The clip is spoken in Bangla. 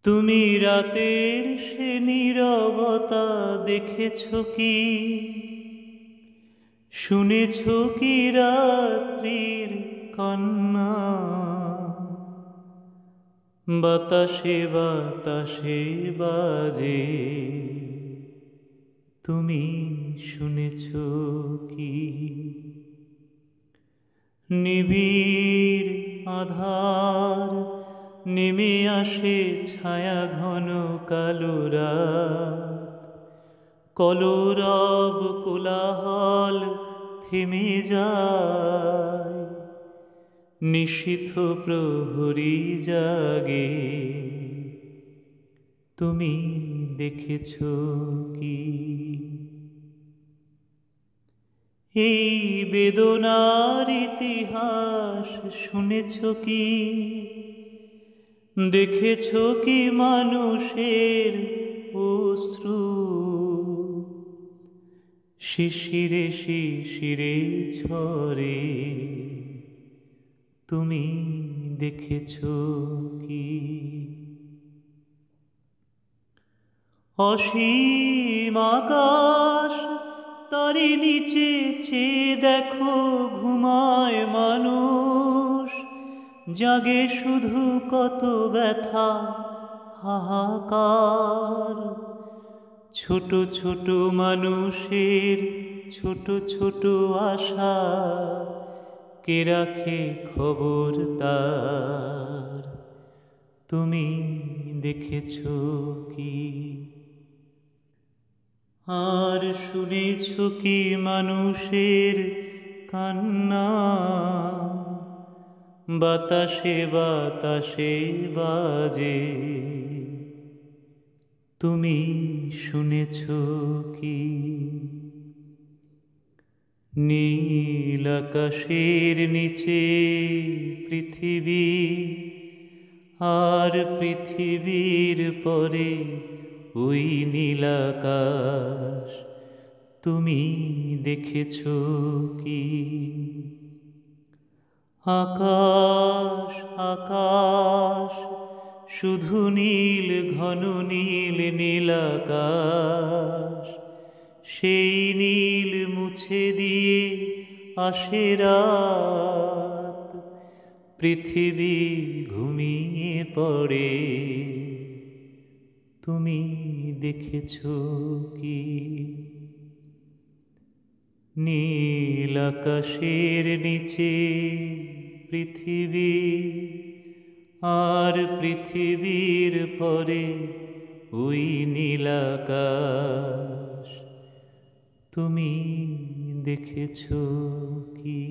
তুমি রাতের সে নীরবতা দেখেছ কি? শুনেছ কি রাত্রির কান্না? বাতাসে বাতাসে বাজে, তুমি শুনেছ কি? নিবিড় আধার নেমে আসে, ছায়া ঘন কালো রাত। কলরব কোলাহল থেমে যায়, নিশীথ প্রহরী জাগে, তুমি দেখেছ কি? এই বেদনার ইতিহাস শুনেছ কি? দেখেছ কি মানুষের অশ্রু শিশিরে শিশিরে ঝরে, তুমি দেখেছ কি? অসীম আকাশ, তারি নিচে চেয়ে দেখো ঘুমায় মানুষ, জাগে শুধু কত ব্যথা হাহাকার। ছোট ছোট মানুষের ছোট ছোট আশা, কে রাখে খবর তার, তুমি দেখেছ কি? আর শুনেছ কি মানুষের কান্না? বাতাসে বাতাসে বাজে, তুমি শুনেছ কি? নীল আকাশের নিচে পৃথিবী, আর পৃথিবীর পরে ওই নীল আকাশ, তুমি দেখেছ কি? আকাশ আকাশ শুধু নীল, ঘন নীল নীল আকাশ, সেই নীল মুছে দিয়ে আসে রাত। পৃথিবী ঘুমিয়ে পড়ে, তুমি দেখেছ কি? নীল আকাশের নিচে পৃথিবী, আর পৃথিবীর পরে ওই নীল আকাশ, তুমি দেখেছ কি?